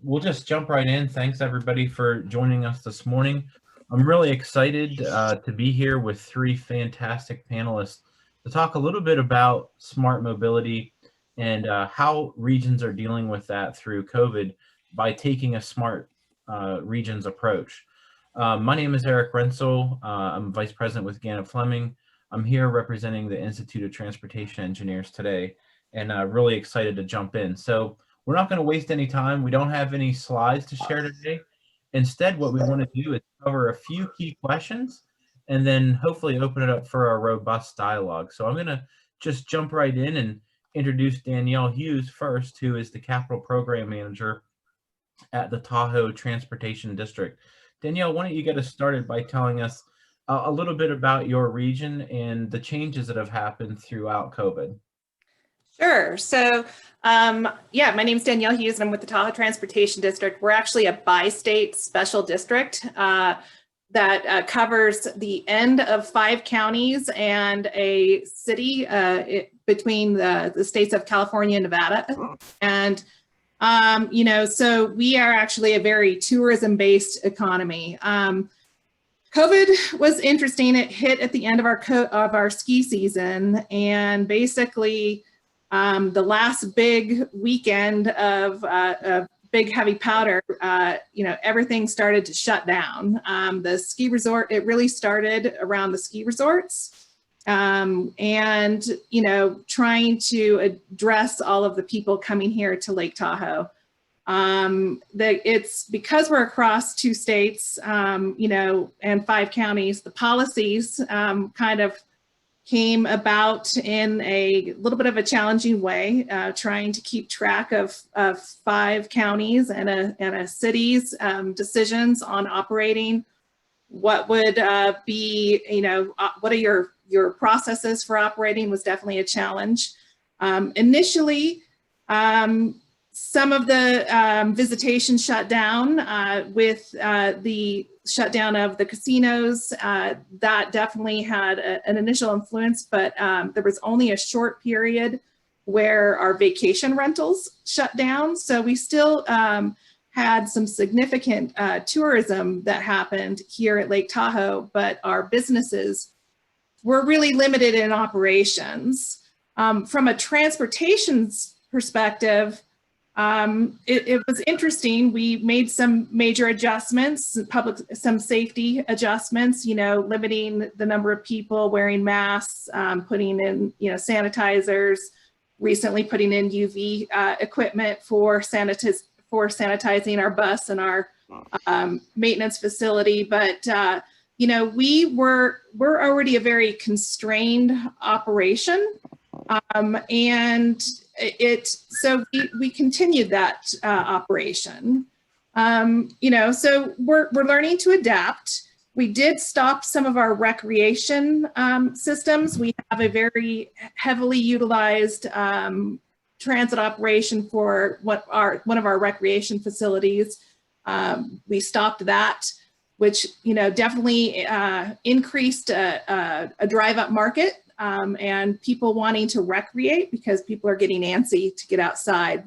we'll just jump right in. Thanks everybody for joining us this morning. I'm really excited to be here with three fantastic panelists to talk a little bit about smart mobility and how regions are dealing with that through COVID by taking a smart regions approach. My name is Eric Rensel. I'm Vice President with Gannett Fleming. I'm here representing the Institute of Transportation Engineers today, and really excited to jump in. So we're not going to waste any time. We don't have any slides to share today. Instead, what we want to do is cover a few key questions and then hopefully open it up for a robust dialogue. So I'm going to just jump right in and introduce Danielle Hughes first, who is the Capital Program Manager at the Tahoe Transportation District. Danielle, why don't you get us started by telling us a little bit about your region and the changes that have happened throughout COVID? Sure. So, yeah, my name is Danielle Hughes, and I'm with the Tahoe Transportation District. We're actually a bi-state special district that covers the end of 5 counties and a city between the states of California and Nevada. And, so we are actually a very tourism-based economy. COVID was interesting. It hit at the end of our ski season, and basically, the last big weekend of big heavy powder, everything started to shut down. The ski resort, it really started around the ski resorts, and, trying to address all of the people coming here to Lake Tahoe. It's because we're across 2 states, and 5 counties, the policies kind of came about in a little bit of a challenging way, trying to keep track of 5 counties and a city's decisions on operating. What would be, what are your processes for operating was definitely a challenge. Initially, some of the visitation shut down with the shutdown of the casinos. That definitely had an initial influence, but there was only a short period where our vacation rentals shut down. So we still had some significant tourism that happened here at Lake Tahoe, but our businesses were really limited in operations. From a transportation perspective, it was interesting. We made some major adjustments, some safety adjustments, limiting the number of people wearing masks, putting in, sanitizers, recently putting in UV equipment for sanitizing our bus and our maintenance facility. But, we're already a very constrained operation. So we continued that operation. So we're learning to adapt. We did stop some of our recreation systems. We have a very heavily utilized transit operation for one of our recreation facilities. We stopped that, which definitely increased a drive-up market. And people wanting to recreate because people are getting antsy to get outside,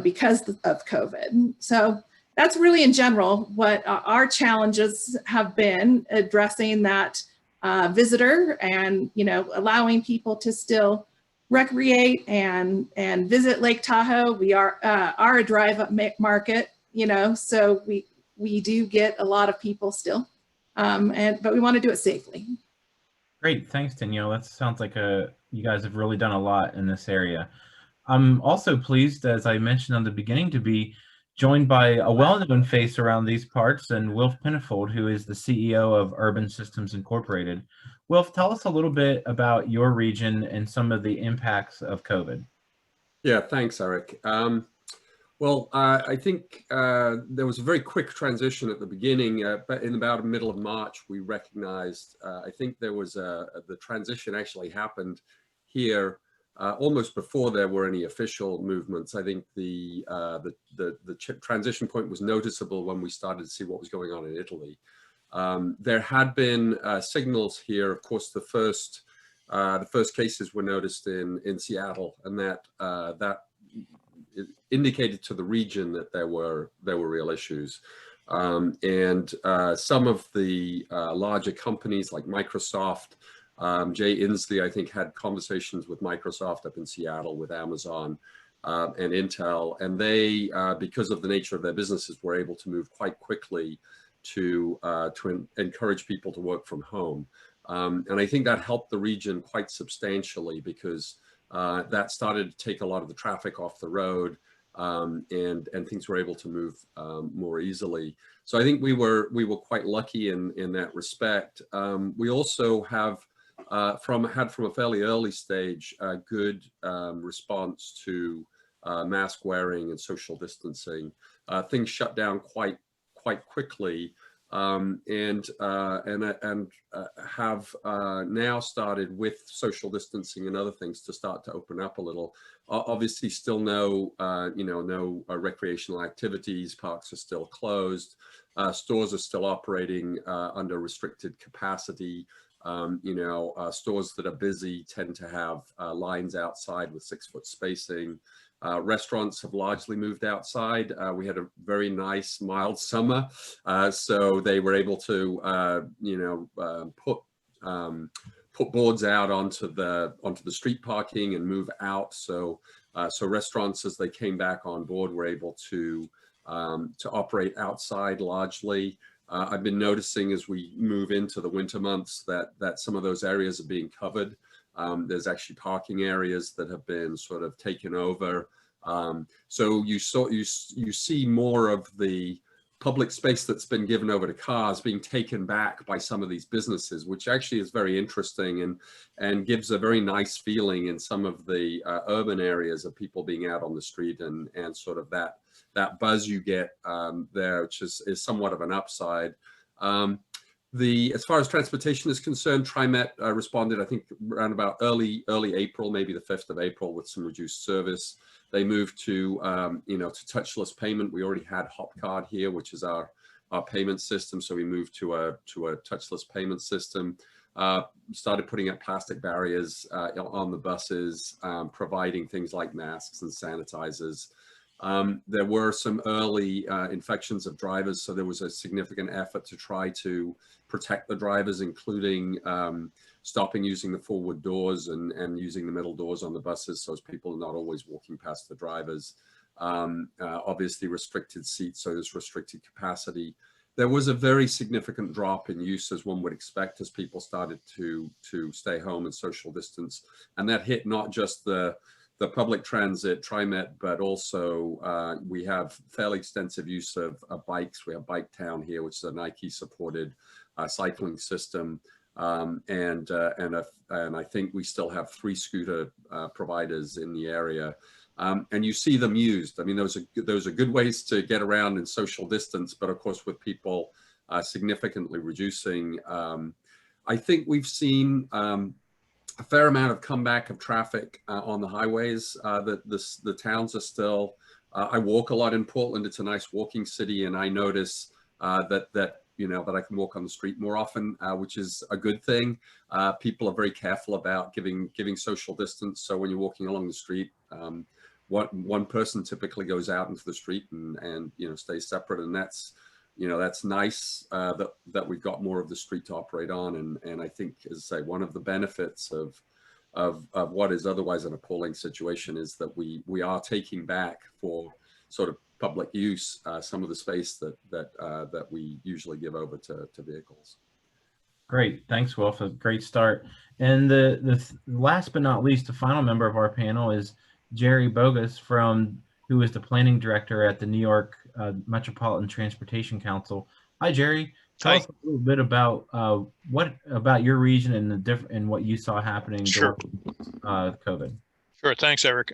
because of COVID. So that's really in general what our challenges have been, addressing that visitor and, allowing people to still recreate and visit Lake Tahoe. We are a drive-up market, so we do get a lot of people still, but we want to do it safely. Great, thanks Danielle. That sounds like you guys have really done a lot in this area. I'm also pleased, as I mentioned on the beginning, to be joined by a well-known face around these parts, and Wilf Pinnefold, who is the CEO of Urban Systems Incorporated. Wilf, tell us a little bit about your region and some of the impacts of COVID. Yeah, thanks, Eric. Well, I think there was a very quick transition at the beginning, but in about the middle of March, we recognized, I think there was the transition actually happened here almost before there were any official movements. I think the transition point was noticeable when we started to see what was going on in Italy. There had been signals here. Of course, the first cases were noticed in Seattle, and that it indicated to the region that there were real issues. Some of the larger companies like Microsoft, Jay Inslee, I think, had conversations with Microsoft up in Seattle, with Amazon and Intel, and they, because of the nature of their businesses, were able to move quite quickly to encourage people to work from home. And I think that helped the region quite substantially, because that started to take a lot of the traffic off the road, and things were able to move more easily. So I think we were quite lucky in that respect. We also have from a fairly early stage a good response to mask wearing and social distancing. Things shut down quite quickly, and have now started, with social distancing and other things, to start to open up a little. Obviously, still no recreational activities. Parks are still closed. Stores are still operating under restricted capacity. Stores that are busy tend to have lines outside with 6-foot spacing. Restaurants have largely moved outside. We had a very nice, mild summer, so they were able to, put boards out onto the street parking and move out. So restaurants, as they came back on board, were able to operate outside largely. I've been noticing as we move into the winter months that some of those areas are being covered. There's actually parking areas that have been sort of taken over. So you see more of the public space that's been given over to cars being taken back by some of these businesses, which actually is very interesting and gives a very nice feeling in some of the urban areas of people being out on the street, and sort of that buzz you get there, which is somewhat of an upside. As far as transportation is concerned, TriMet responded, I think, around about early April, maybe the 5th of April, with some reduced service. They moved to touchless payment. We already had HopCard here, which is our payment system, so we moved to a touchless payment system. Started putting up plastic barriers on the buses, providing things like masks and sanitizers. There were some early infections of drivers, so there was a significant effort to try to protect the drivers, including stopping using the forward doors and using the middle doors on the buses, so as people are not always walking past the drivers. Obviously restricted seats, so there's restricted capacity. There was a very significant drop in use, as one would expect, as people started to stay home and social distance. And that hit not just the public transit, TriMet, but also we have fairly extensive use of bikes. We have Bike Town here, which is a Nike-supported cycling system, and I think we still have 3 scooter providers in the area, and you see them used. I mean, those are good ways to get around in social distance, but of course, with people significantly reducing, I think we've seen a fair amount of comeback of traffic on the highways. The towns are still, I walk a lot in Portland. It's a nice walking city, and I notice that I can walk on the street more often, which is a good thing. People are very careful about giving social distance. So when you're walking along the street, one person typically goes out into the street and stays separate, and that's nice that we've got more of the street to operate on. And I think, as I say, one of the benefits of what is otherwise an appalling situation is that we are taking back for sort of public use some of the space that we usually give over to vehicles. Great, thanks, Wolf. A great start. And the last but not least, the final member of our panel is Jerry Bogus, who is the planning director at the New York Metropolitan Transportation Council. Hi, Jerry. Tell us a little bit about what about your region and what you saw happening during COVID. Sure. Thanks, Eric.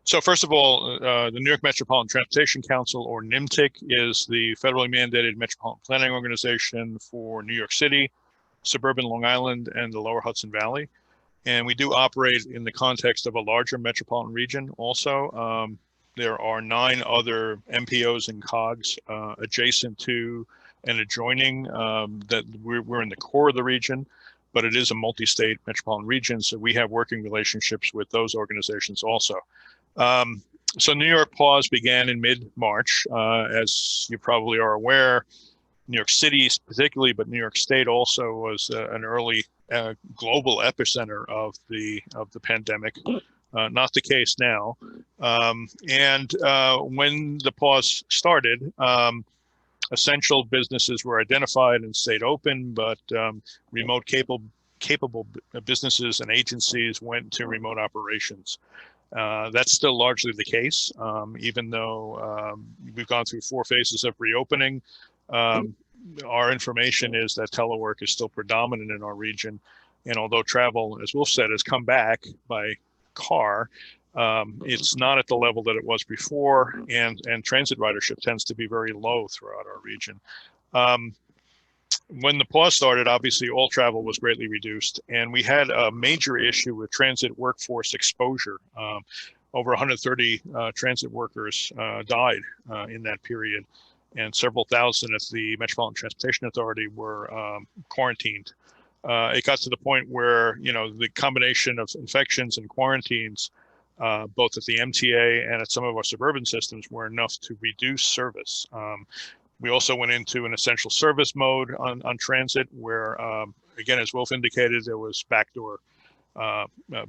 So first of all, the New York Metropolitan Transportation Council, or NMTC, is the federally mandated metropolitan planning organization for New York City, suburban Long Island, and the lower Hudson Valley. And we do operate in the context of a larger metropolitan region also. There are 9 other MPOs and COGs adjacent to and adjoining that we're in the core of the region, but it is a multi-state metropolitan region. So we have working relationships with those organizations also. So New York pause began in mid-March. As you probably are aware, New York City particularly, but New York State also was an early global epicenter of the pandemic. Not the case now. And when the pause started, essential businesses were identified and stayed open, but remote capable businesses and agencies went to remote operations. That's still largely the case, even though we've gone through 4 phases of reopening. Our information is that telework is still predominant in our region. And although travel, as Wolf said, has come back by car, it's not at the level that it was before, and transit ridership tends to be very low throughout our region. When the pause started, obviously all travel was greatly reduced, and we had a major issue with transit workforce exposure. Over 130 transit workers died in that period, and several thousand at the Metropolitan Transportation Authority were quarantined. It got to the point where, the combination of infections and quarantines, both at the MTA and at some of our suburban systems, were enough to reduce service. We also went into an essential service mode on transit where, again, as Wolf indicated, there was backdoor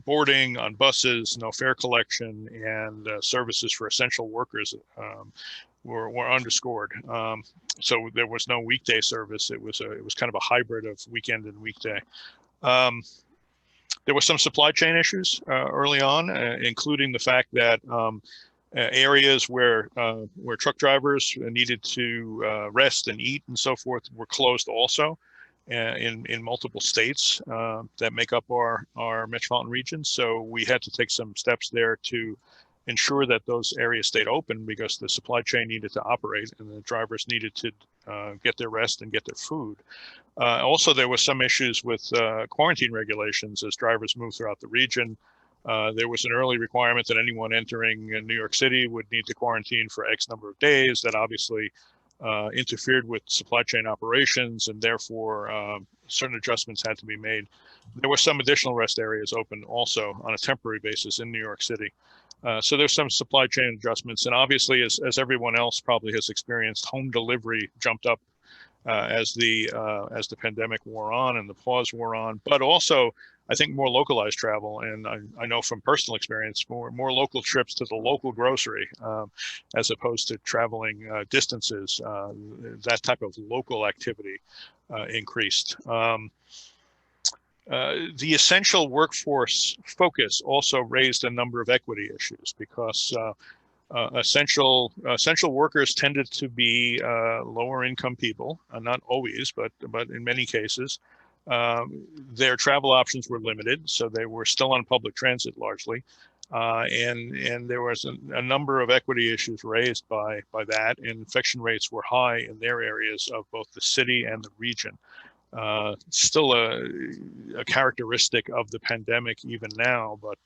boarding on buses, no fare collection, and services for essential workers were underscored. So there was no weekday service. It was kind of a hybrid of weekend and weekday. There were some supply chain issues early on, including the fact that areas where truck drivers needed to rest and eat and so forth were closed also in multiple states that make up our metropolitan region. So we had to take some steps there to ensure that those areas stayed open because the supply chain needed to operate and the drivers needed to get their rest and get their food. Also, there were some issues with quarantine regulations as drivers moved throughout the region. There was an early requirement that anyone entering New York City would need to quarantine for X number of days. That obviously interfered with supply chain operations, and therefore certain adjustments had to be made. There were some additional rest areas open also on a temporary basis in New York City. So there's some supply chain adjustments, and obviously, as everyone else probably has experienced, home delivery jumped up as the pandemic wore on and the pause wore on. But also, I think more localized travel, and I know from personal experience, more local trips to the local grocery, as opposed to traveling distances. That type of local activity increased. The essential workforce focus also raised a number of equity issues because essential workers tended to be lower income people, not always, but in many cases. Their travel options were limited, so they were still on public transit largely. And there was a number of equity issues raised by that, and infection rates were high in their areas of both the city and the region. Still a characteristic of the pandemic even now, but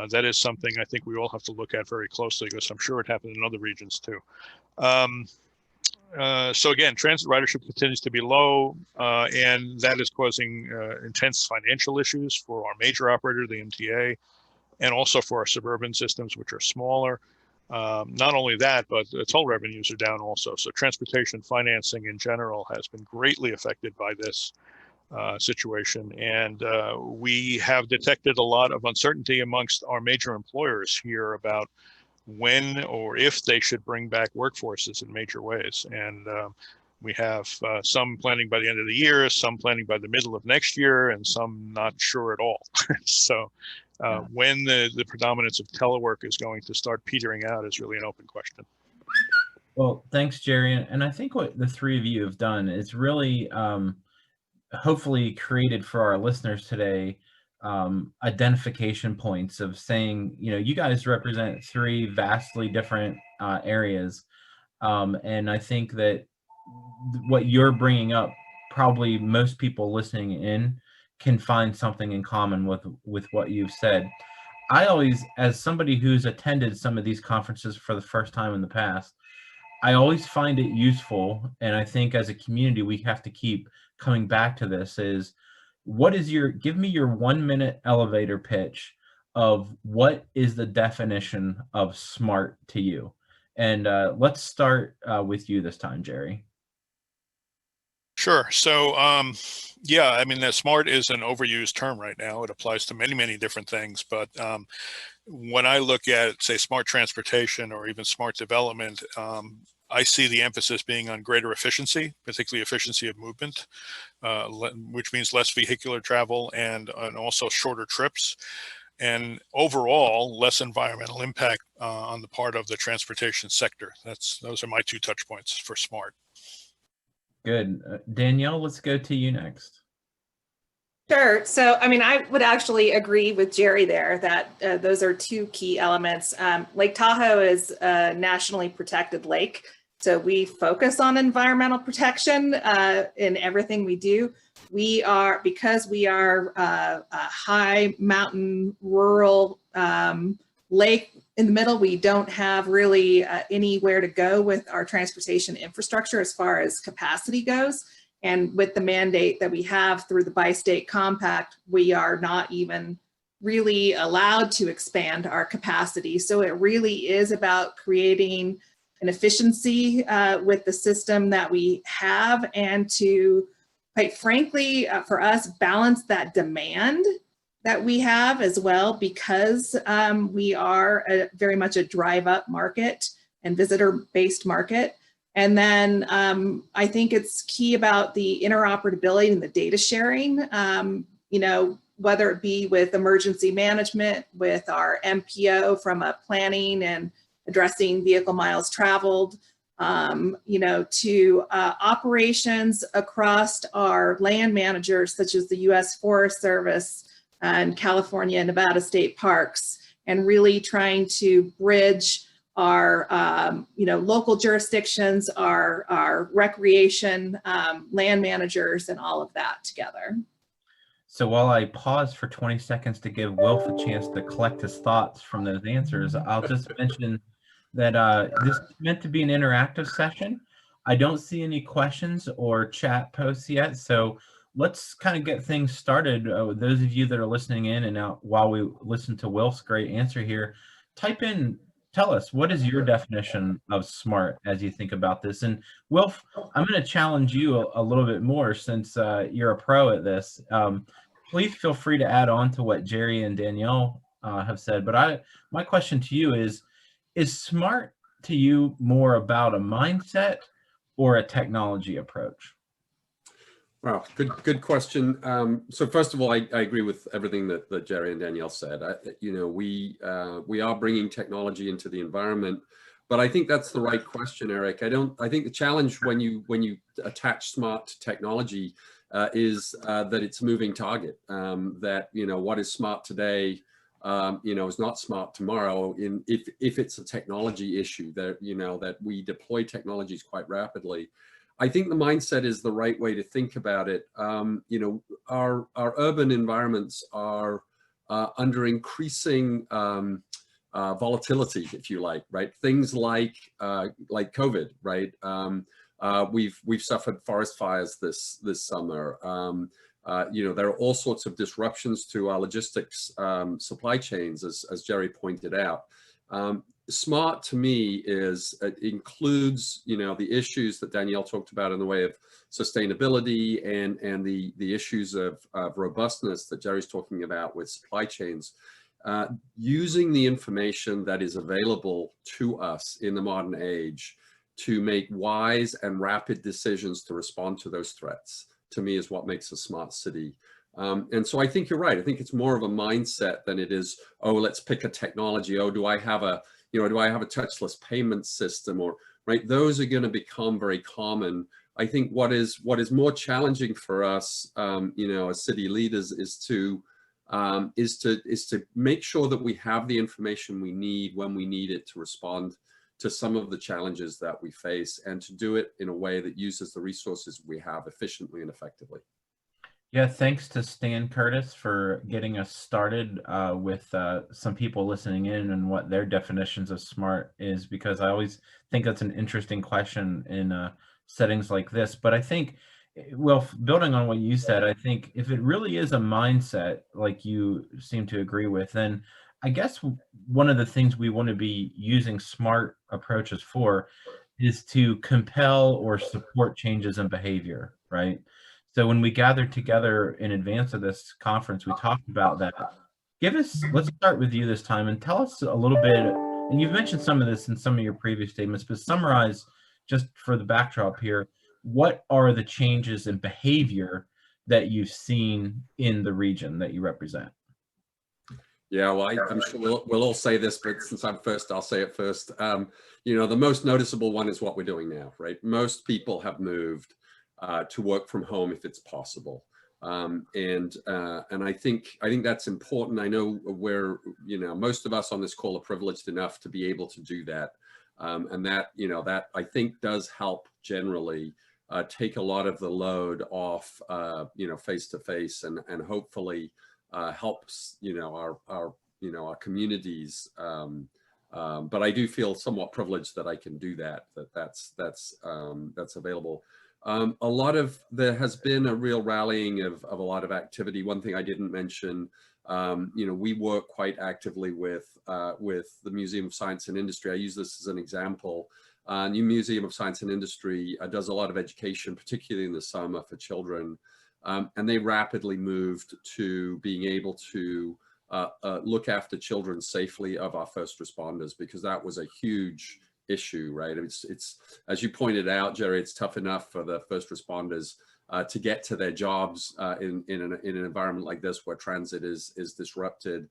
that is something I think we all have to look at very closely because I'm sure it happened in other regions too. So again, transit ridership continues to be low, and that is causing intense financial issues for our major operator, the MTA, and also for our suburban systems, which are smaller. Not only that, but the toll revenues are down also. So transportation financing in general has been greatly affected by this situation. And we have detected a lot of uncertainty amongst our major employers here about when or if they should bring back workforces in major ways. And we have some planning by the end of the year, some planning by the middle of next year, and some not sure at all. So when the predominance of telework is going to start petering out is really an open question. Well, thanks, Jerry. And I think what the three of you have done is really hopefully created for our listeners today identification points of saying, you guys represent three vastly different areas. And I think that what you're bringing up, probably most people listening in can find something in common with what you've said. I always, as somebody who's attended some of these conferences for the first time in the past, I always find it useful, and I think as a community we have to keep coming back to this, is give me your 1 minute elevator pitch of what is the definition of smart to you. And let's start with you this time, Jerry. Sure. So, yeah, I mean, that smart is an overused term right now. It applies to many, many different things. But when I look at, say, smart transportation or even smart development, I see the emphasis being on greater efficiency, particularly efficiency of movement, which means less vehicular travel and also shorter trips. And overall, less environmental impact on the part of the transportation sector. Those are my two touch points for smart. Good. Danielle, let's go to you next. Sure. So, I mean, I would actually agree with Jerry there that those are two key elements. Lake Tahoe is a nationally protected lake. So we focus on environmental protection in everything we do. Because we are a high mountain rural lake in the middle, we don't have really anywhere to go with our transportation infrastructure as far as capacity goes. And with the mandate that we have through the bi-state compact, we are not even really allowed to expand our capacity. So it really is about creating an efficiency with the system that we have, and to, quite frankly, for us, balance that demand that we have as well, because we are very much a drive-up market and visitor-based market. And then I think it's key about the interoperability and the data sharing, you know, whether it be with emergency management, with our MPO from a planning and addressing vehicle miles traveled, you know, to operations across our land managers, such as the U.S. Forest Service and California and Nevada state parks, and really trying to bridge our, you know, local jurisdictions, our recreation, land managers, and all of that together. So while I pause for 20 seconds to give Wilf a chance to collect his thoughts from those answers, I'll just mention that this is meant to be an interactive session. I don't see any questions or chat posts yet, so let's kind of get things started. Those of you that are listening in and out while we listen to Wilf's great answer here, type in, tell us, what is your definition of smart as you think about this? And Wilf, I'm going to challenge you a little bit more since you're a pro at this. Please feel free to add on to what Jerry and Danielle have said. But my question to you is smart to you more about a mindset or a technology approach? Wow, good question. So first of all, I agree with everything that Jerry and Danielle said. You know, we are bringing technology into the environment, but I think that's the right question, Eric. I think the challenge when you attach smart to technology is that it's a moving target. That, you know, what is smart today, you know, is not smart tomorrow. If it's a technology issue that, you know, that we deploy technologies quite rapidly. I think the mindset is the right way to think about it. You know, our urban environments are under increasing volatility, if you like, right? Things like COVID, right? We've suffered forest fires this summer. You know, there are all sorts of disruptions to our logistics supply chains, as Jerry pointed out. Smart to me includes, you know, the issues that Danielle talked about in the way of sustainability and the issues of robustness that Jerry's talking about with supply chains. Using the information that is available to us in the modern age to make wise and rapid decisions to respond to those threats, to me, is what makes a smart city. And so I think you're right. I think it's more of a mindset than it is, oh, let's pick a technology. Oh, do I have a touchless payment system? Or, right, those are going to become very common. I think what is more challenging for us, you know, as city leaders, is to make sure that we have the information we need when we need it to respond to some of the challenges that we face, and to do it in a way that uses the resources we have efficiently and effectively. Yeah, thanks to Stan Curtis for getting us started with some people listening in and what their definitions of smart is, because I always think that's an interesting question in settings like this. But I think Well, building on what you said, I think if it really is a mindset, like you seem to agree with, then I guess one of the things we want to be using smart approaches for is to compel or support changes in behavior, right? So when we gathered together in advance of this conference, we talked about that. Let's start with you this time and tell us a little bit, and you've mentioned some of this in some of your previous statements, but summarize just for the backdrop here, what are the changes in behavior that you've seen in the region that you represent? Yeah, well, I'm sure we'll all say this, but since I'm first, I'll say it first. You know, the most noticeable one is what we're doing now, right? Most people have moved to work from home if it's possible. And I think that's important. I know you know, most of us on this call are privileged enough to be able to do that. And that, you know, that I think does help generally take a lot of the load off, you know, face to face, and hopefully helps, you know, our communities. But I do feel somewhat privileged that I can do that. That's available. There has been a real rallying of a lot of activity. One thing I didn't mention, you know, we work quite actively with the Museum of Science and Industry. I use this as an example. New Museum of Science and Industry does a lot of education, particularly in the summer for children. And they rapidly moved to being able to look after children safely of our first responders, because that was a huge issue, right? It's as you pointed out, Jerry, it's tough enough for the first responders to get to their jobs in an environment like this where transit is disrupted.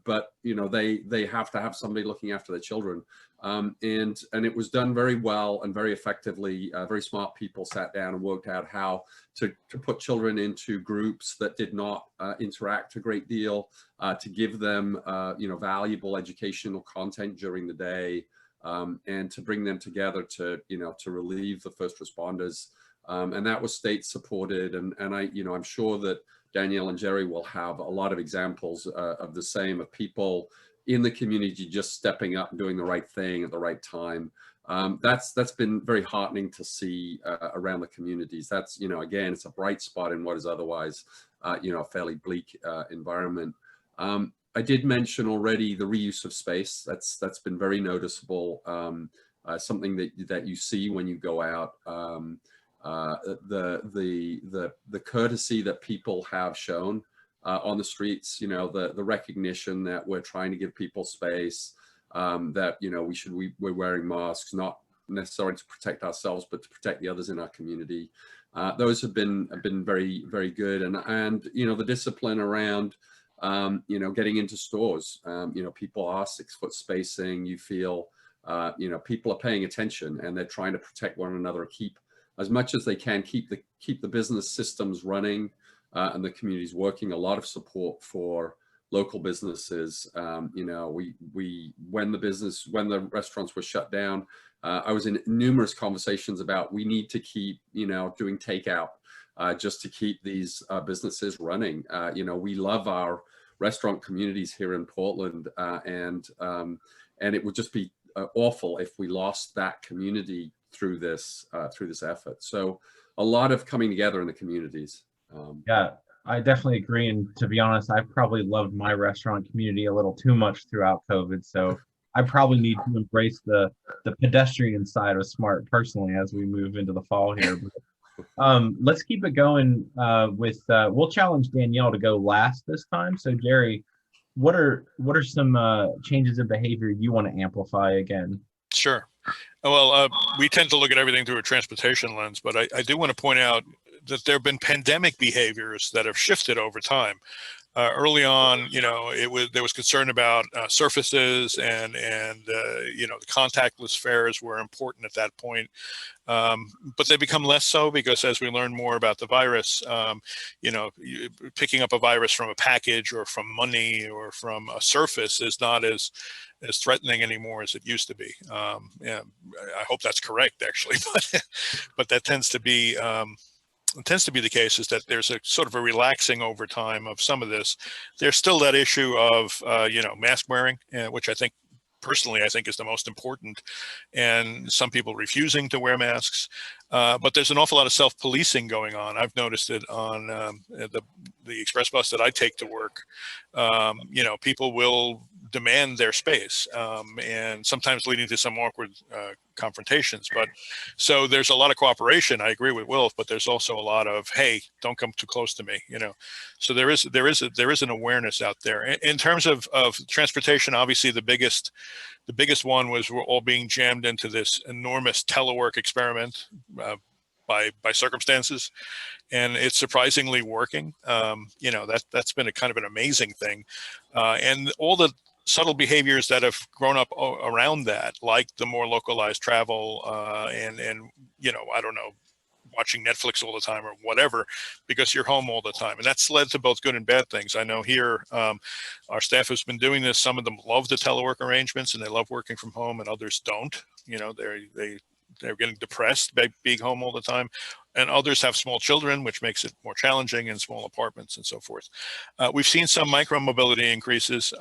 But you know, they have to have somebody looking after their children, and it was done very well and very effectively. Very smart people sat down and worked out how to put children into groups that did not interact a great deal, to give them you know, valuable educational content during the day, and to bring them together to, you know, to relieve the first responders. And that was state supported, and you know, I'm sure that Danielle and Jerry will have a lot of examples of the same, of people in the community just stepping up and doing the right thing at the right time. That's been very heartening to see around the communities. That's, you know, again, it's a bright spot in what is otherwise, you know, a fairly bleak environment. I did mention already the reuse of space. That's been very noticeable. Something that you see when you go out. The courtesy that people have shown on the streets, you know, the recognition that we're trying to give people space, that, you know, we're wearing masks, not necessarily to protect ourselves, but to protect the others in our community. Those have been very, very good. And you know, the discipline around, you know, getting into stores, you know, people are 6 foot spacing. You feel, you know, people are paying attention and they're trying to protect one another, keep as much as they can, keep the business systems running, and the communities working. A lot of support for local businesses. You know, when the restaurants were shut down, I was in numerous conversations about, we need to keep, you know, doing takeout, just to keep these businesses running. You know, we love our restaurant communities here in Portland, and it would just be awful if we lost that community through this effort. So a lot of coming together in the communities. Yeah, I definitely agree. And to be honest, I've probably loved my restaurant community a little too much throughout COVID. So I probably need to embrace the pedestrian side of SMART personally as we move into the fall here. But, let's keep it going with, we'll challenge Danielle to go last this time. So Jerry, what are some changes in behavior you want to amplify again? Sure. Well, we tend to look at everything through a transportation lens, but I do want to point out that there have been pandemic behaviors that have shifted over time. Early on, you know, there was concern about surfaces and you know, the contactless fares were important at that point, but they become less so, because as we learn more about the virus, you know, picking up a virus from a package or from money or from a surface is not as threatening anymore as it used to be. Yeah, I hope that's correct, actually, but that tends to be. The case, is that there's a sort of a relaxing over time of some of this. There's still that issue of, you know, mask wearing, which I think personally, I think is the most important, and some people refusing to wear masks. But there's an awful lot of self-policing going on. I've noticed it on the express bus that I take to work. You know, people will demand their space, and sometimes leading to some awkward confrontations. But so there's a lot of cooperation. I agree with Wilf, but there's also a lot of, hey, don't come too close to me, you know. So there is an awareness out there. In terms of transportation, obviously the biggest one was we're all being jammed into this enormous telework experiment by circumstances, and it's surprisingly working. You know, that's been a kind of an amazing thing, and all the subtle behaviors that have grown up around that, like the more localized travel, and you know, I don't know, watching Netflix all the time or whatever, because you're home all the time. And that's led to both good and bad things. I know here, our staff has been doing this. Some of them love the telework arrangements and they love working from home, and others don't. You know, they're getting depressed by being home all the time. And others have small children, which makes it more challenging in small apartments and so forth. We've seen some micro mobility increases,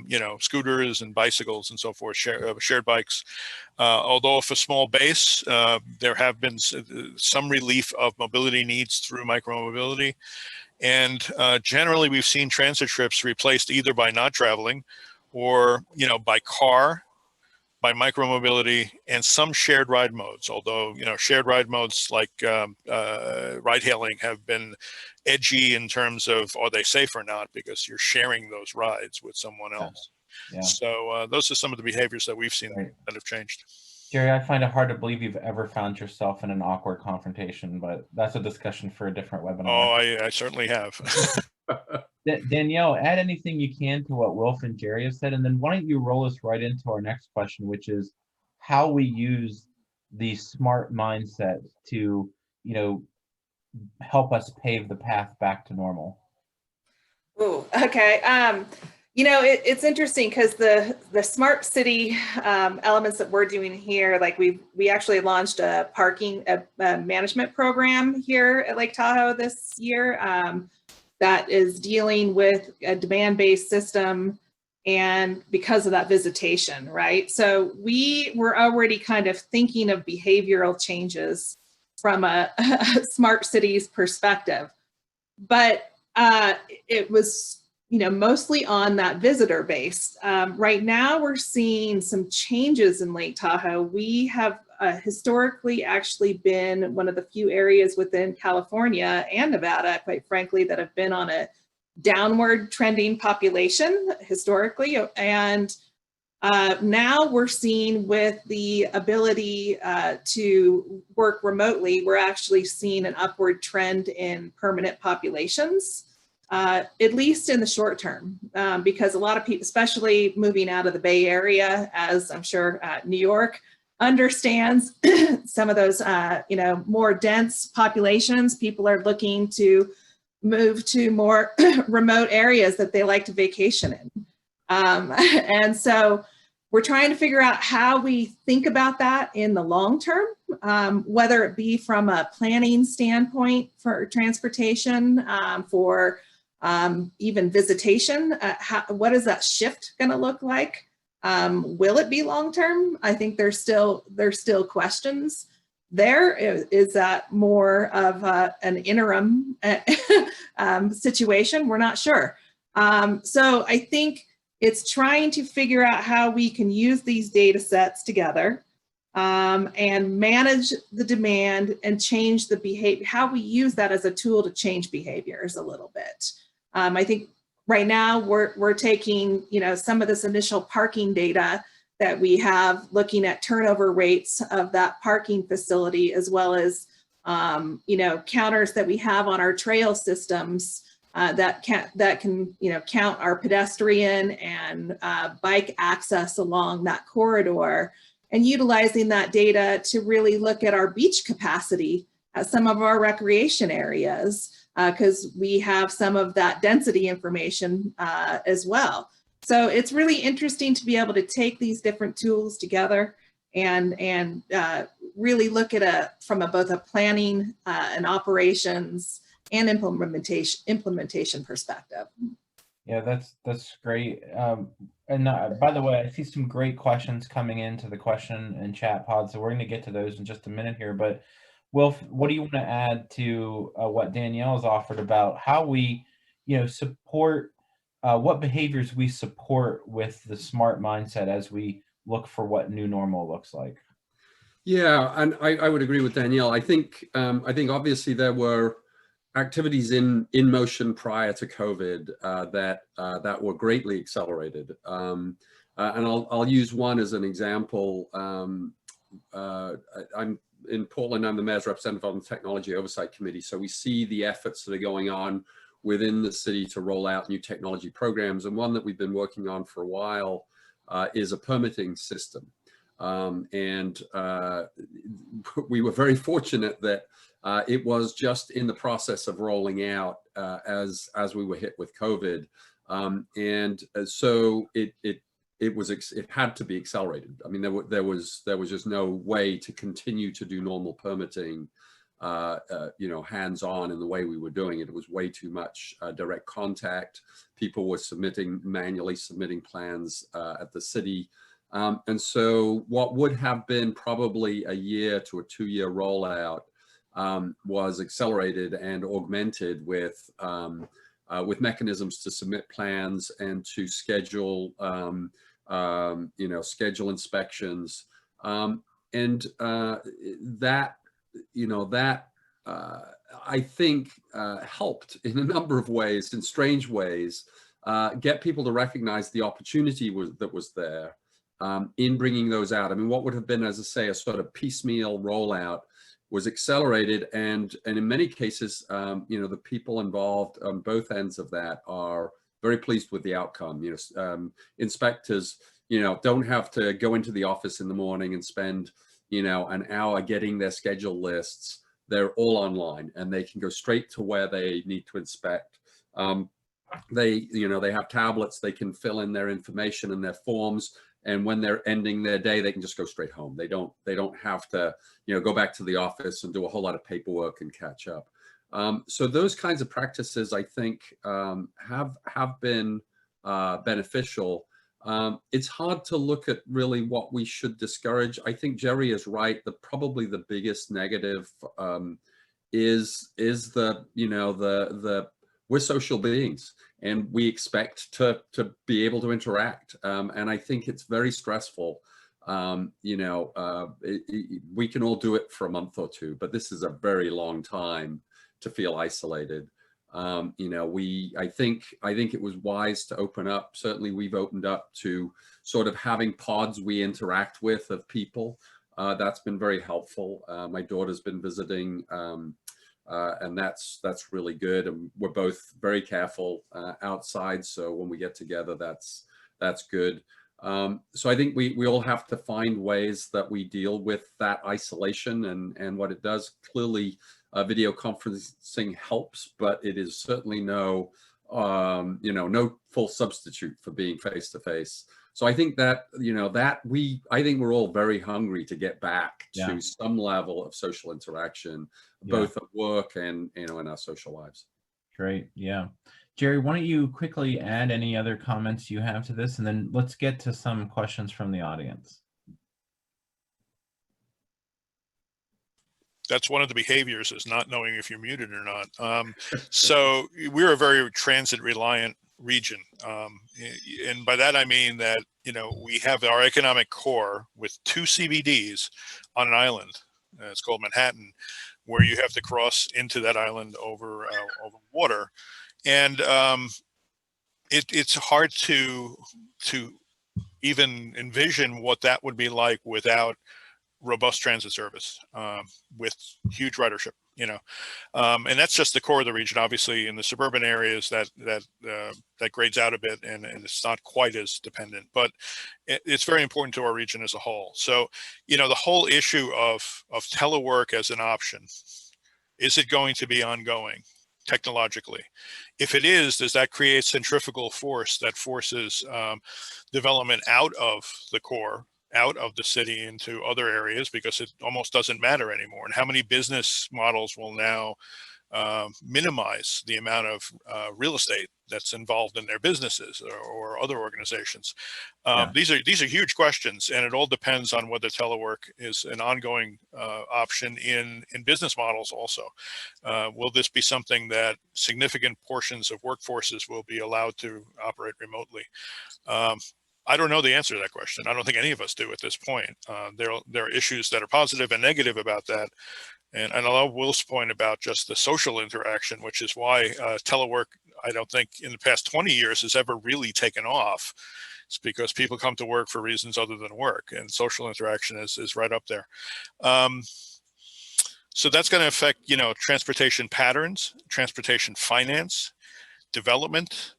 you know, scooters and bicycles and so forth, shared bikes. Although of a small base, there have been some relief of mobility needs through micro mobility. And generally, we've seen transit trips replaced either by not traveling or, you know, by car, by micromobility, and some shared ride modes. Although, you know, shared ride modes like ride hailing have been edgy in terms of, are they safe or not, because you're sharing those rides with someone else. Yeah. So those are some of the behaviors that we've seen that have changed. Jerry, I find it hard to believe you've ever found yourself in an awkward confrontation, but that's a discussion for a different webinar. Oh, I certainly have. Danielle, add anything you can to what Wilf and Jerry have said, and then why don't you roll us right into our next question, which is how we use the SMART mindset to, you know, help us pave the path back to normal. Oh, okay. You know, it's interesting because the smart city elements that we're doing here, like we actually launched a parking management program here at Lake Tahoe this year. That is dealing with a demand-based system, and because of that visitation, right? So we were already kind of thinking of behavioral changes from a smart cities perspective, but it was, you know, mostly on that visitor base. Right now we're seeing some changes in Lake Tahoe. We have historically actually been one of the few areas within California and Nevada, quite frankly, that have been on a downward trending population historically. And now we're seeing with the ability to work remotely, we're actually seeing an upward trend in permanent populations, at least in the short term, because a lot of people, especially moving out of the Bay Area, as I'm sure New York understands, some of those, you know, more dense populations, people are looking to move to more remote areas that they like to vacation in. And so we're trying to figure out how we think about that in the long term, whether it be from a planning standpoint for transportation, for even visitation. What is that shift going to look like? Will it be long-term? I think there's still questions there. Is that more of an interim situation? We're not sure. So I think it's trying to figure out how we can use these data sets together and manage the demand and change the behavior, how we use that as a tool to change behaviors a little bit. I think right now, we're taking, you know, some of this initial parking data that we have, looking at turnover rates of that parking facility, as well as, you know, counters that we have on our trail systems that can, you know, count our pedestrian and bike access along that corridor, and utilizing that data to really look at our beach capacity at some of our recreation areas, because we have some of that density information as well. So it's really interesting to be able to take these different tools together and really look at from both a planning and operations and implementation perspective. Yeah, that's great. And by the way, I see some great questions coming into the question and chat pod, so we're going to get to those in just a minute here. But Wilf, what do you want to add to what Danielle has offered about how we, support what behaviors we support with the SMART mindset as we look for what new normal looks like? Yeah, and I would agree with Danielle. I think obviously there were activities in motion prior to COVID that were greatly accelerated. And I'll use one as an example. I'm in Portland. I'm the mayor's representative on the Technology Oversight Committee, so we see the efforts that are going on within the city to roll out new technology programs. And one that we've been working on for a while is a permitting system. We were very fortunate that it was just in the process of rolling out as we were hit with COVID, so it had to be accelerated. I mean, there was just no way to continue to do normal permitting, hands-on in the way we were doing it. It was way too much direct contact. People were manually submitting plans at the city. And so what would have been probably a year to a 2-year rollout was accelerated and augmented with mechanisms to submit plans and to schedule, schedule inspections. That I think helped in a number of ways, in strange ways, get people to recognize the opportunity that was there. In bringing those out. I mean, what would have been, as I say, a sort of piecemeal rollout was accelerated. And in many cases, the people involved on both ends of that are very pleased with the outcome. Inspectors, don't have to go into the office in the morning and spend, an hour getting their schedule lists. They're all online and they can go straight to where they need to inspect. They have tablets, they can fill in their information and their forms. And when they're ending their day, they can just go straight home. They don't have to, go back to the office and do a whole lot of paperwork and catch up. So those kinds of practices, I think, have been beneficial. It's hard to look at really what we should discourage. I think Jerry is right. Probably the biggest negative is we're social beings and we expect to be able to interact. And I think it's very stressful. We can all do it for a month or two, but this is a very long time to feel isolated. I think it was wise to open up. Certainly we've opened up to sort of having pods we interact with of people. That's been very helpful. My daughter's been visiting, and that's really good. And we're both very careful outside. So when we get together, that's good. So I think we all have to find ways that we deal with that isolation and what it does. Clearly, video conferencing helps, but it is certainly no full substitute for being face to face. So I think that, I think we're all very hungry to get back to some level of social interaction, both at work and, in our social lives. Great. Yeah. Jerry, why don't you quickly add any other comments you have to this, and then let's get to some questions from the audience. That's one of the behaviors, is not knowing if you're muted or not. So we're a very transit reliant region. And by that, I mean that, we have our economic core with 2 CBDs on an island. It's called Manhattan, where you have to cross into that island over water. And it's hard to even envision what that would be like without robust transit service, with huge ridership, and that's just the core of the region. Obviously, in the suburban areas, that grades out a bit, and it's not quite as dependent, but it's very important to our region as a whole. So, the whole issue of telework as an option, is it going to be ongoing technologically? If it is, does that create centrifugal force that forces development out of the core, out of the city into other areas, because it almost doesn't matter anymore? And how many business models will now minimize the amount of real estate that's involved in their businesses or other organizations? Yeah. These are huge questions, and it all depends on whether telework is an ongoing option in business models also. Will this be something that significant portions of workforces will be allowed to operate remotely? I don't know the answer to that question. I don't think any of us do at this point. There are issues that are positive and negative about that. And I love Will's point about just the social interaction, which is why telework, I don't think in the past 20 years has ever really taken off. It's because people come to work for reasons other than work, and social interaction is right up there. So that's going to affect, you know, transportation patterns, transportation finance, development,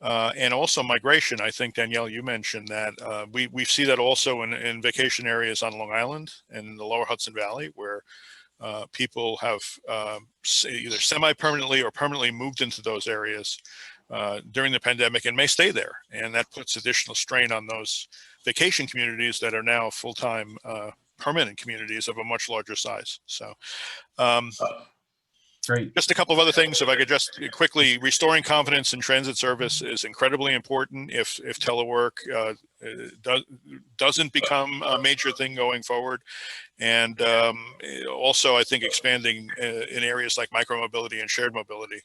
and also migration. I think, Danielle, you mentioned that we see that also in vacation areas on Long Island and in the lower Hudson Valley, where people have either semi-permanently or permanently moved into those areas during the pandemic and may stay there. And that puts additional strain on those vacation communities that are now full-time permanent communities of a much larger size. So Great. just a couple of other things, if I could just quickly, restoring confidence in transit service is incredibly important if telework doesn't become a major thing going forward. And also, I think expanding in areas like micromobility and shared mobility,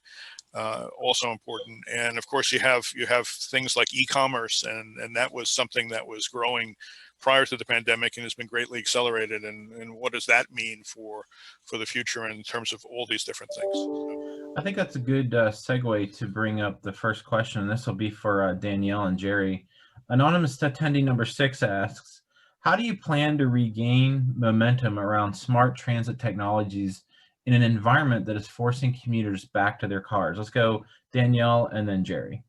also important. And of course, you have things like e-commerce, and that was something that was growing prior to the pandemic and has been greatly accelerated. And what does that mean for the future in terms of all these different things? I think that's a good segue to bring up the first question. This will be for Danielle and Jerry. Anonymous attendee number 6 asks, how do you plan to regain momentum around smart transit technologies in an environment that is forcing commuters back to their cars? Let's go Danielle and then Jerry.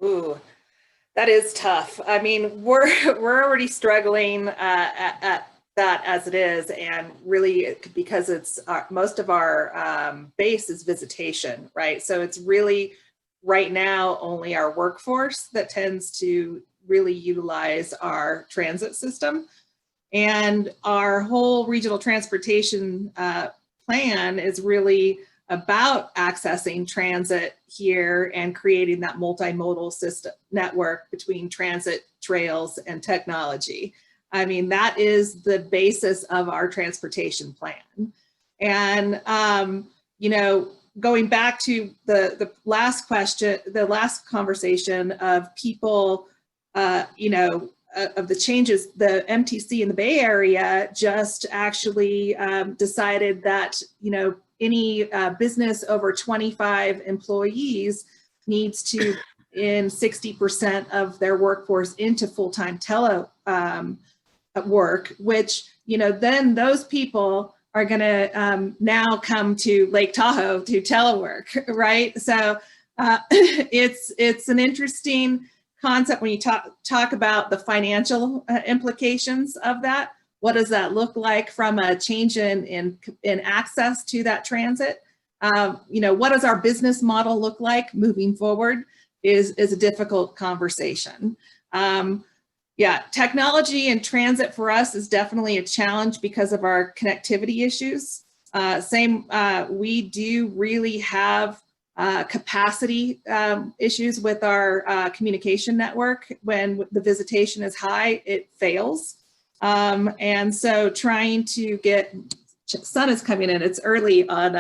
Ooh, that is tough. I mean, we're already struggling at that as it is, and really because it's most of our base is visitation, right? So it's really right now only our workforce that tends to really utilize our transit system, and our whole regional transportation plan is really about accessing transit here and creating that multimodal system network between transit, trails, and technology. I mean, that is the basis of our transportation plan. And, you know, going back to the last question, the last conversation of people, you know, of the changes, the MTC in the Bay Area just actually decided that, you know, any business over 25 employees needs to in 60% of their workforce into full-time work, which, you know, then those people are going to now come to Lake Tahoe to telework, right? So it's an interesting concept when you talk about the financial implications of that. What does that look like from a change in access to that transit? You know, what does our business model look like moving forward is a difficult conversation. Yeah, technology and transit for us is definitely a challenge because of our connectivity issues. We do really have capacity issues with our communication network. When the visitation is high, it fails. And so trying to get, sun is coming in, it's early on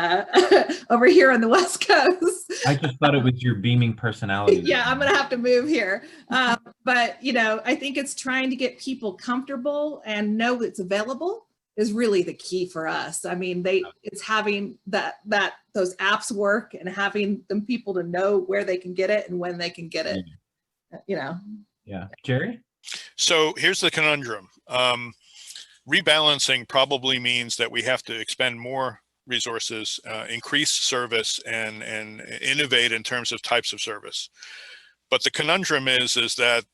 over here on the West Coast. I just thought it was your beaming personality. Yeah, I'm gonna have to move here. But you know, I think it's trying to get people comfortable and know it's available is really the key for us. I mean, it's having those apps work and having them people to know where they can get it and when they can get it, you know. Yeah, Jerry? So here's the conundrum. Rebalancing probably means that we have to expend more resources, increase service, and innovate in terms of types of service. But the conundrum is that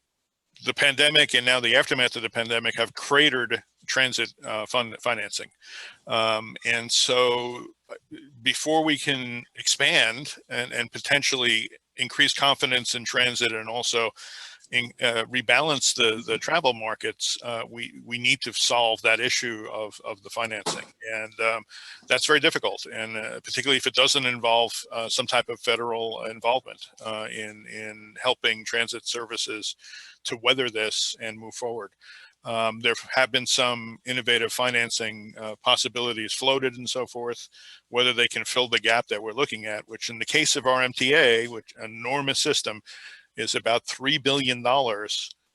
the pandemic and now the aftermath of the pandemic have cratered transit financing. And so before we can expand and potentially increase confidence in transit and also rebalance the travel markets, we need to solve that issue of the financing, and that's very difficult, and particularly if it doesn't involve some type of federal involvement in helping transit services to weather this and move forward. There have been some innovative financing possibilities floated and so forth. Whether they can fill the gap that we're looking at, which in the case of our MTA, which an enormous system, is about $3 billion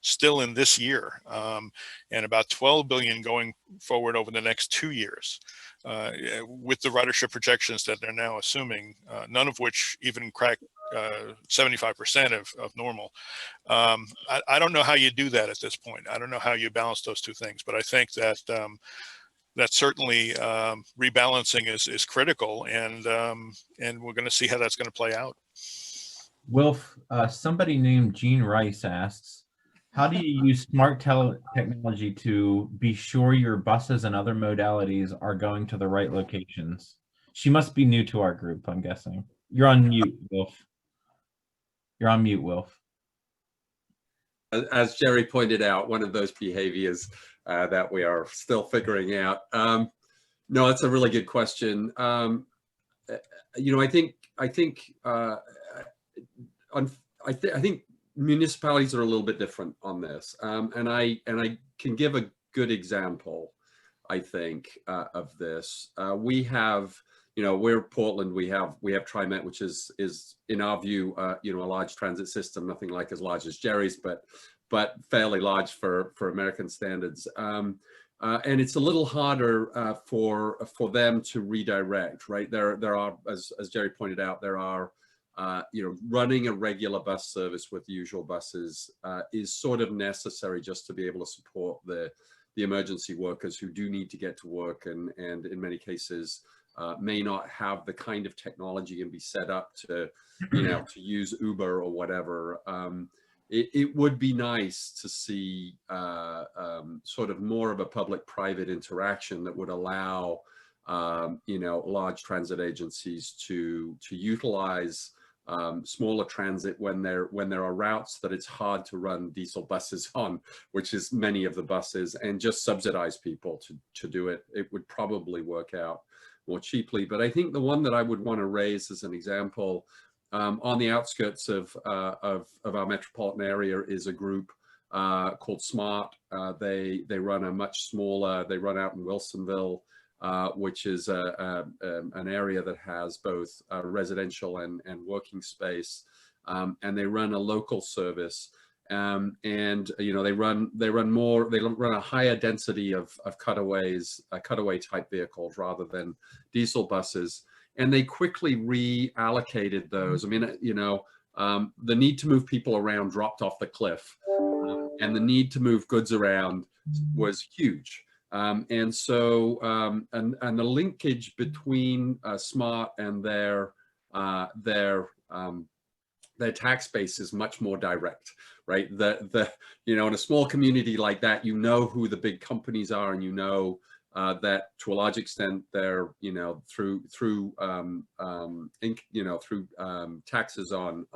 still in this year, and about $12 billion going forward over the next 2 years, with the ridership projections that they're now assuming, none of which even crack 75% of normal. I don't know how you do that at this point. I don't know how you balance those two things, but I think that that certainly rebalancing is critical, and we're going to see how that's going to play out. Wilf, somebody named Gene Rice asks, how do you use smart technology to be sure your buses and other modalities are going to the right locations? She must be new to our group, I'm guessing. You're on mute, Wilf. You're on mute, Wilf. As Jerry pointed out, one of those behaviors that we are still figuring out. No, that's a really good question. You know, I think municipalities are a little bit different on this, and I can give a good example, I think, of this. We have, you know, we're Portland. We have TriMet, which is in our view, you know, a large transit system, nothing like as large as Jerry's, but fairly large for American standards. And it's a little harder for them to redirect, right? There are, as Jerry pointed out, there are, you know, running a regular bus service with the usual buses is sort of necessary just to be able to support the emergency workers who do need to get to work, and in many cases may not have the kind of technology and be set up to, you know, to use Uber or whatever. It would be nice to see sort of more of a public-private interaction that would allow, you know, large transit agencies to utilize smaller transit when there are routes that it's hard to run diesel buses on, which is many of the buses, and just subsidize people to do it. It would probably work out more cheaply. But I think the one that I would want to raise as an example, on the outskirts of our metropolitan area, is a group called SMART. They run a much smaller, they run out in Wilsonville, which is an area that has both residential and working space, and they run a local service. And you know, they run a higher density of cutaways, cutaway type vehicles rather than diesel buses. And they quickly reallocated those. I mean, you know, the need to move people around dropped off the cliff, and the need to move goods around was huge. And so, and the linkage between SMART and their tax base is much more direct, right? You know, in a small community like that, you know who the big companies are, and you know that to a large extent they're, you know, through taxes on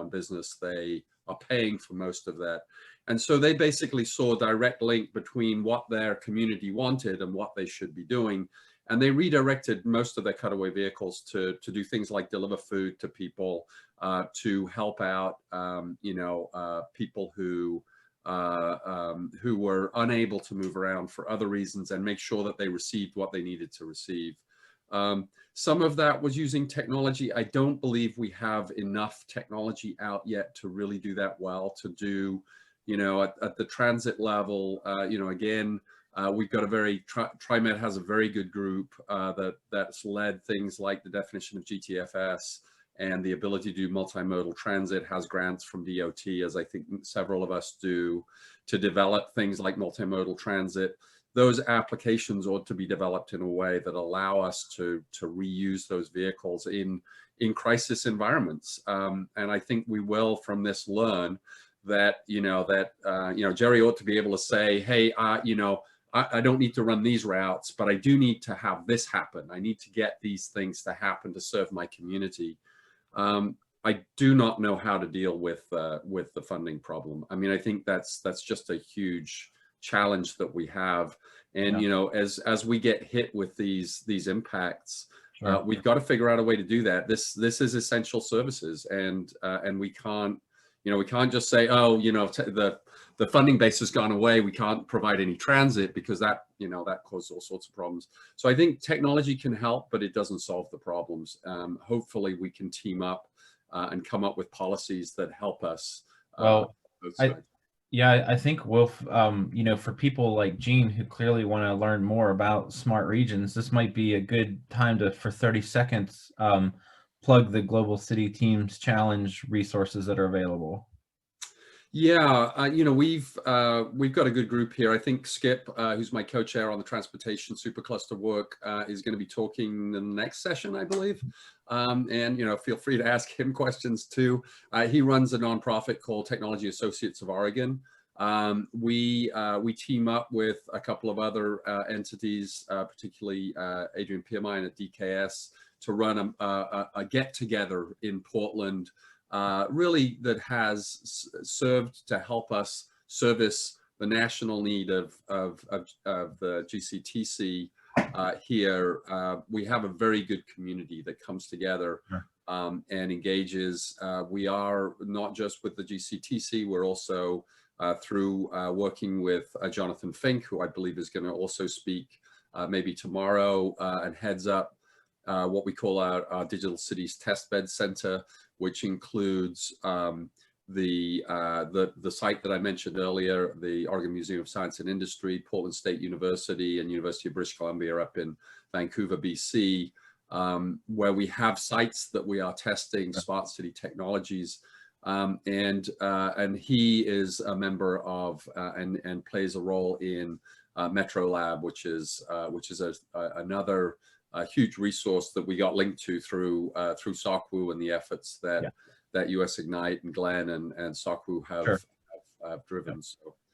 business, they are paying for most of that. And so they basically saw a direct link between what their community wanted and what they should be doing. And they redirected most of their cutaway vehicles to do things like deliver food to people, to help out, you know, people who were unable to move around for other reasons, and make sure that they received what they needed to receive. Some of that was using technology. I don't believe we have enough technology out yet to really do that well, to do, you know, at the transit level. You know, again, we've got a very, TriMet has a very good group that's led things like the definition of GTFS and the ability to do multimodal transit, has grants from DOT, as I think several of us do, to develop things like multimodal transit. Those applications ought to be developed in a way that allow us to reuse those vehicles in crisis environments. And I think we will, from this, learn that, you know, Jerry ought to be able to say, hey, you know, I don't need to run these routes, but I do need to have this happen. I need to get these things to happen to serve my community. I do not know how to deal with the funding problem. I mean, I think that's just a huge challenge that we have. And, you know, as we get hit with these impacts, we've got to figure out a way to do that. This is essential services, and we can't, you know, we can't just say, oh, you know, the funding base has gone away, we can't provide any transit, because that, you know, that causes all sorts of problems. So I think technology can help, but it doesn't solve the problems. Hopefully we can team up and come up with policies that help us. I think Wolf, you know, for people like Gene who clearly want to learn more about smart regions, this might be a good time to, for 30 seconds, plug the Global City Teams Challenge resources that are available. Yeah, you know, we've got a good group here. I think Skip, who's my co-chair on the transportation supercluster work, is going to be talking in the next session, I believe. And, you know, feel free to ask him questions too. He runs a nonprofit called Technology Associates of Oregon. We team up with a couple of other entities, particularly Adrian Piermine at DKS, to run a get-together in Portland, really that has served to help us service the national need of the GCTC here. We have a very good community that comes together and engages. We are not just with the GCTC, we're also through working with Jonathan Fink, who I believe is going to also speak maybe tomorrow, and heads up what we call our Digital Cities Testbed Center, which includes the site that I mentioned earlier, the Oregon Museum of Science and Industry, Portland State University, and University of British Columbia up in Vancouver, BC, where we have sites that we are testing smart city technologies. And he is a member of and plays a role in Metro Lab, which is another huge resource that we got linked to through SOCWU and the efforts that US Ignite and Glenn and SOCWU have driven.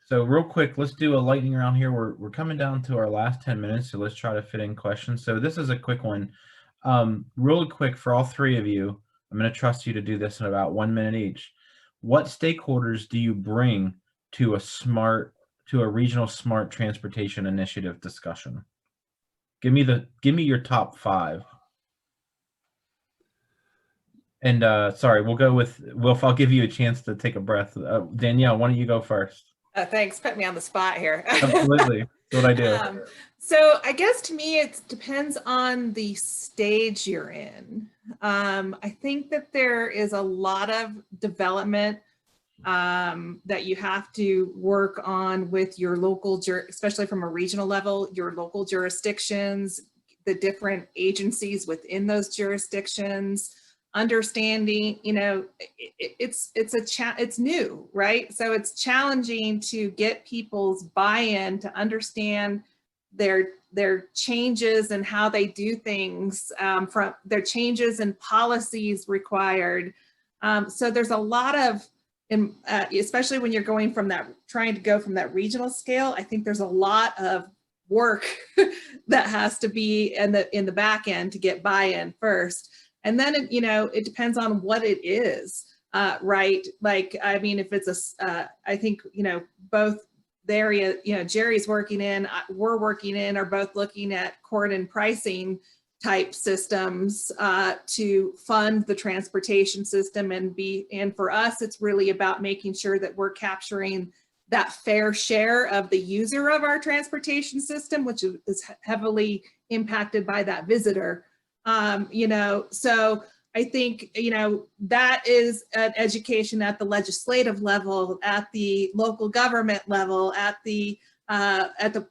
So real quick, let's do a lightning round here. We're coming down to our last 10 minutes, so let's try to fit in questions. So this is a quick one. Really quick for all three of you, I'm going to trust you to do this in about 1 minute each. What stakeholders do you bring to a regional smart transportation initiative discussion? Give me your top 5. And sorry, we'll go with Wilf. I'll give you a chance to take a breath. Danielle, why don't you go first? Thanks. Put me on the spot here. Absolutely. That's what I do. So I guess to me, it depends on the stage you're in. I think that there is a lot of development that you have to work on with your local, especially from a regional level, your local jurisdictions, the different agencies within those jurisdictions, understanding, you know, it's new, right? So it's challenging to get people's buy-in to understand their changes and how they do things, from their changes in policies required. So there's a lot of, especially when you're going from trying to go from that regional scale, I think there's a lot of work that has to be in the back end to get buy-in first. And then, you know, it depends on what it is, right? Like, I mean, if it's I think, you know, both the area, you know, Jerry's working in, we're working in, are both looking at court and pricing type systems to fund the transportation system, and for us, it's really about making sure that we're capturing that fair share of the user of our transportation system, which is heavily impacted by that visitor. You know, so I think, you know, that is an education at the legislative level, at the local government level, at the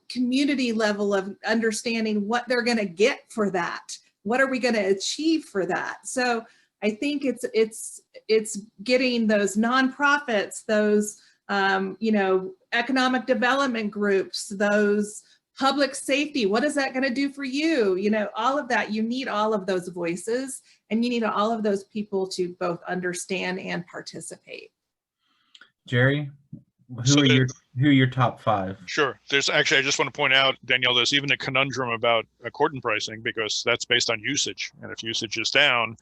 community level of understanding what they're going to get for that. What are we going to achieve for that? So I think it's getting those nonprofits, those, you know, economic development groups, those public safety, what is that going to do for you? You know, all of that, you need all of those voices, and you need all of those people to both understand and participate. Jerry, who are your top 5? Sure. There's actually, I just want to point out, Danielle, there's even a conundrum about court and pricing, because that's based on usage. And if usage is down,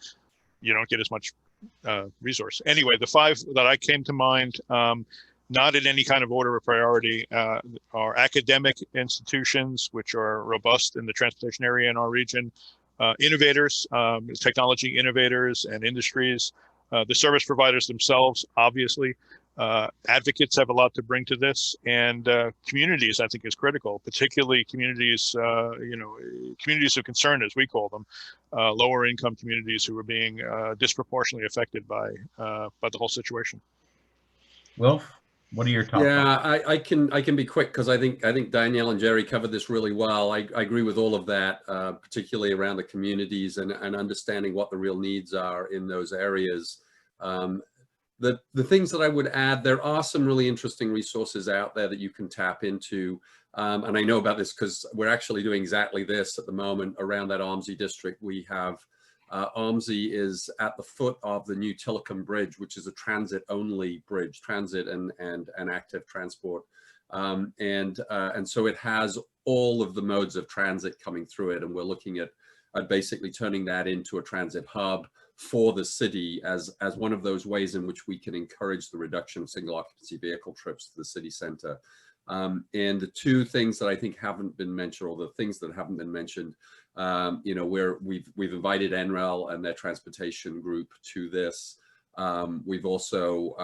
you don't get as much resource. Anyway, the 5 that I came to mind, not in any kind of order of priority, are academic institutions, which are robust in the transportation area in our region, innovators, technology innovators and industries, the service providers themselves, obviously. Advocates have a lot to bring to this, and communities, I think, is critical, particularly communities, communities of concern, as we call them, lower income communities who are being disproportionately affected by the whole situation. Wilf, what are your top? Yeah, I can be quick because I think Danielle and Jerry covered this really well. I agree with all of that, particularly around the communities and understanding what the real needs are in those areas. The things that I would add, there are some really interesting resources out there that you can tap into. And I know about this because we're actually doing exactly this at the moment around that Armsy district. We have Armsy is at the foot of the new Tillicum Bridge, which is a transit-only bridge, transit and active transport. And so it has all of the modes of transit coming through it. And we're looking at basically turning that into a transit hub for the city as one of those ways in which we can encourage the reduction of single occupancy vehicle trips to the city center. And the 2 things that I think haven't been mentioned, or the things that haven't been mentioned, we've invited NREL and their transportation group to this. We've also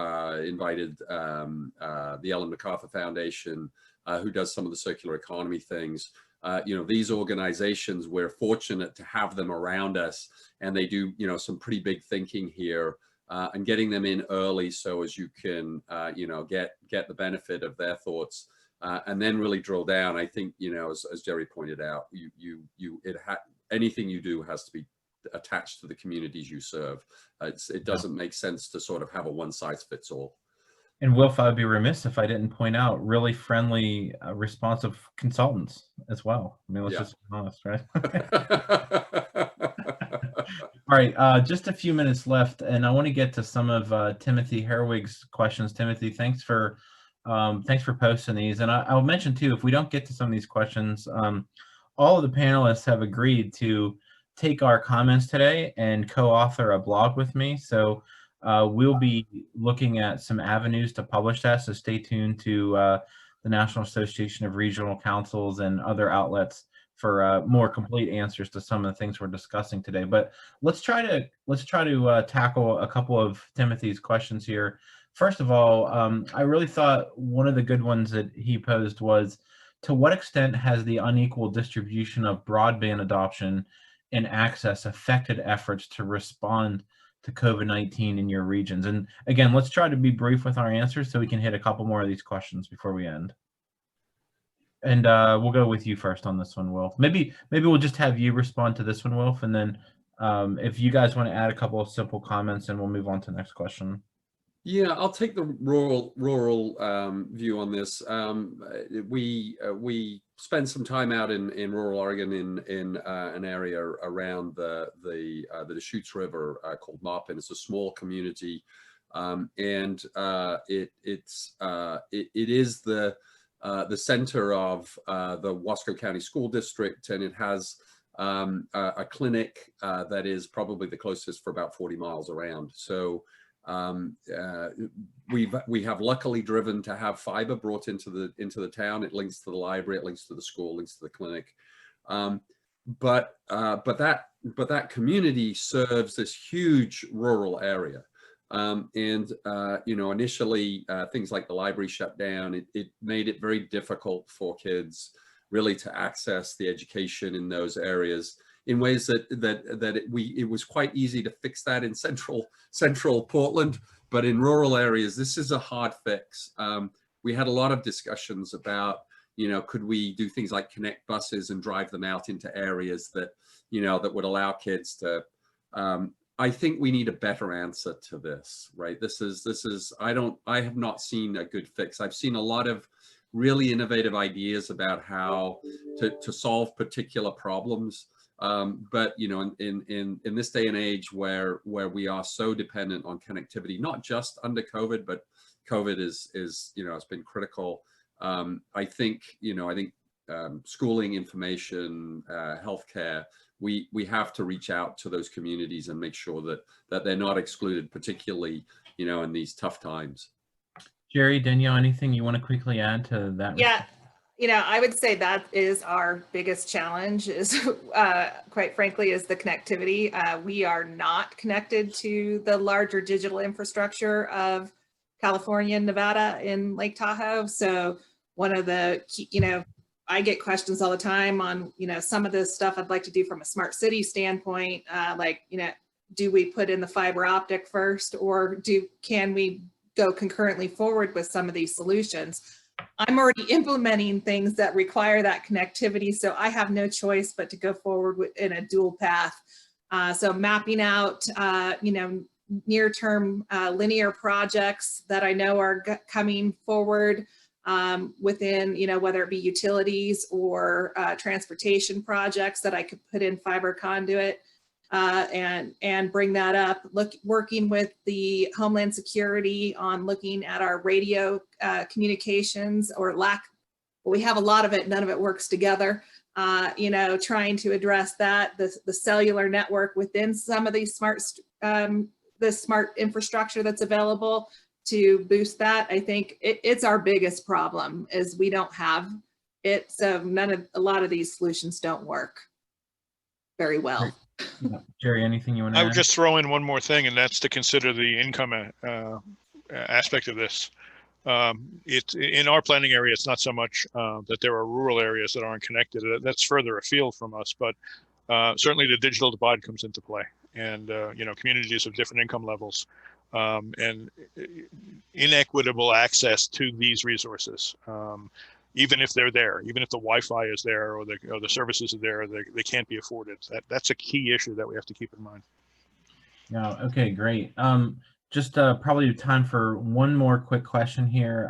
invited the Ellen MacArthur Foundation, who does some of the circular economy things. These organizations, we're fortunate to have them around us, and they do, some pretty big thinking here, and getting them in early so as you can, get the benefit of their thoughts, and then really drill down. I think, as Jerry pointed out, anything you do has to be attached to the communities you serve. It doesn't make sense to sort of have a one-size-fits-all. And Wilf, I'd be remiss if I didn't point out really friendly, responsive consultants as well. I mean, let's just be honest, right? All right, just a few minutes left, and I want to get to some of Timothy Herwig's questions. Timothy, thanks for posting these. And I'll mention too, if we don't get to some of these questions, all of the panelists have agreed to take our comments today and co-author a blog with me. So we'll be looking at some avenues to publish that, so stay tuned to the National Association of Regional Councils and other outlets for more complete answers to some of the things we're discussing today. But let's try to tackle a couple of Timothy's questions here. First of all, I really thought one of the good ones that he posed was, to what extent has the unequal distribution of broadband adoption and access affected efforts to respond to COVID-19 in your regions? And again, let's try to be brief with our answers so we can hit a couple more of these questions before we end. And we'll go with you first on this one, Wilf. Maybe we'll just have you respond to this one, Wilf, and then if you guys want to add a couple of simple comments, and we'll move on to the next question. Yeah, I'll take the rural view on this. We spent some time out in rural Oregon in an area around the Deschutes River called Maupin. It's a small community, and it is the center of the Wasco County School District, and it has a clinic that is probably the closest for about 40 miles around. So we have luckily driven to have fiber brought into the town. It links to the library, it links to the school, links to the clinic. But that community serves this huge rural area. Initially things like the library shut down. It made it very difficult for kids really to access the education in those areas in ways that it was quite easy to fix that in central Portland, but in rural areas, this is a hard fix. We had a lot of discussions about, could we do things like connect buses and drive them out into areas that, that would allow kids to, I think we need a better answer to this, right? I have not seen a good fix. I've seen a lot of really innovative ideas about how to solve particular problems. But in this day and age where we are so dependent on connectivity, not just under COVID, but COVID is it's been critical. I think schooling, information, healthcare, we have to reach out to those communities and make sure that they're not excluded, particularly, in these tough times. Jerry, Danielle, anything you want to quickly add to that? Yeah, I would say that is our biggest challenge is, quite frankly, is the connectivity. We are not connected to the larger digital infrastructure of California and Nevada in Lake Tahoe. So one of the key, I get questions all the time on, some of this stuff I'd like to do from a smart city standpoint, do we put in the fiber optic first, or can we go concurrently forward with some of these solutions? I'm already implementing things that require that connectivity, so I have no choice but to go forward in a dual path. So mapping out, near-term linear projects that I know are coming forward within, whether it be utilities or transportation projects that I could put in fiber conduit. And bring that up, working with the Homeland Security on looking at our radio communications or we have a lot of it, none of it works together. Trying to address that, the cellular network within some of these the smart infrastructure that's available to boost that. I think it's our biggest problem is we don't have it. So a lot of these solutions don't work very well. Yeah. Jerry, anything you want to add? I would just throw in one more thing, and that's to consider the income aspect of this. It's in our planning area. It's not so much that there are rural areas that aren't connected. That's further afield from us, but certainly the digital divide comes into play, and communities of different income levels and inequitable access to these resources. Even if they're there, even if the Wi-Fi is there or the services are there, they can't be afforded. That's a key issue that we have to keep in mind. Yeah. Okay. Great. Just probably time for one more quick question here.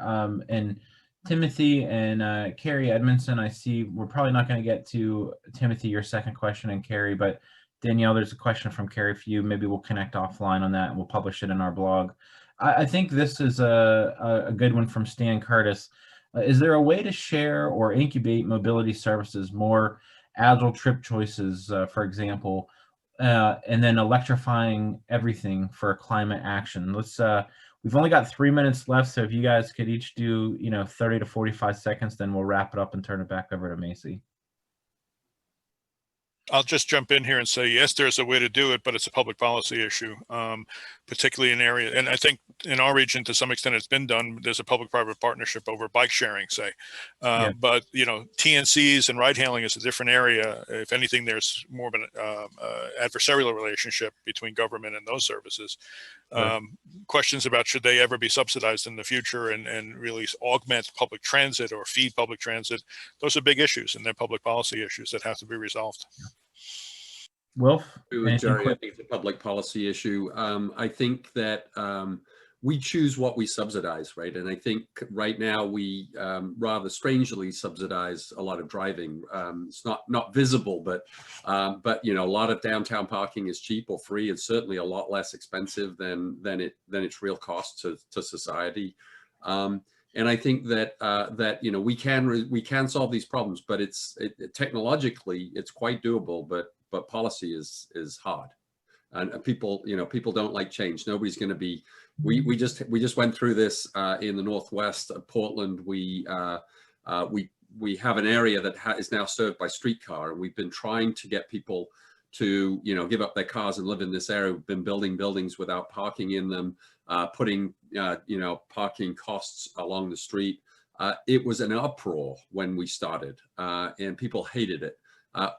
And Timothy and Carrie Edmondson, I see we're probably not going to get to Timothy, your second question, and Carrie, but Danielle, there's a question from Carrie for you. Maybe we'll connect offline on that and we'll publish it in our blog. I think this is a good one from Stan Curtis. Is there a way to share or incubate mobility services, more agile trip choices, for example, and then electrifying everything for climate action? We've only got 3 minutes left, so if you guys could each do 30 to 45 seconds, then we'll wrap it up and turn it back over to Macy. I'll just jump in here and say, yes, there's a way to do it, but it's a public policy issue, particularly in area. And I think in our region, to some extent, it's been done. There's a public-private partnership over bike sharing, say. Yeah. But, TNCs and ride hailing is a different area. If anything, there's more of an adversarial relationship between government and those services. Right. Questions about should they ever be subsidized in the future and really augment public transit or feed public transit. Those are big issues, and they're public policy issues that have to be resolved. Wilf? Jerry, I think it's a public policy issue. I think that we choose what we subsidize, right? And I think right now we rather strangely subsidize a lot of driving. It's not visible, but a lot of downtown parking is cheap or free. It's certainly a lot less expensive than its real cost to society. And I think that we can solve these problems, but technologically it's quite doable, but policy is hard, and people don't like change. Nobody's going to be. We just went through this in the Northwest of Portland. We have an area that is now served by streetcar, and we've been trying to get people to give up their cars and live in this area. We've been building buildings without parking in them, putting parking costs along the street. It was an uproar when we started, and people hated it.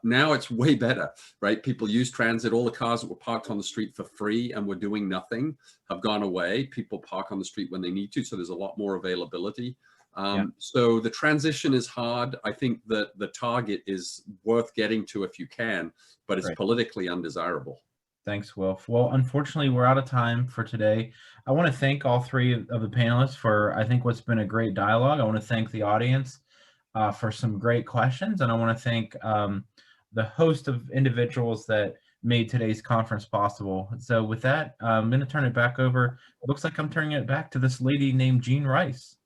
Now it's way better, right? People use transit. All the cars that were parked on the street for free and were doing nothing have gone away. People park on the street when they need to, so there's a lot more availability. So the transition is hard. I think that the target is worth getting to if you can, but it's politically undesirable. Thanks, Wilf. Well, unfortunately, we're out of time for today. I want to thank all three of the panelists for, I think, what's been a great dialogue. I want to thank the audience for some great questions. And I want to thank the host of individuals that made today's conference possible. So with that, I'm going to turn it back over. It looks like I'm turning it back to this lady named Jean Rice.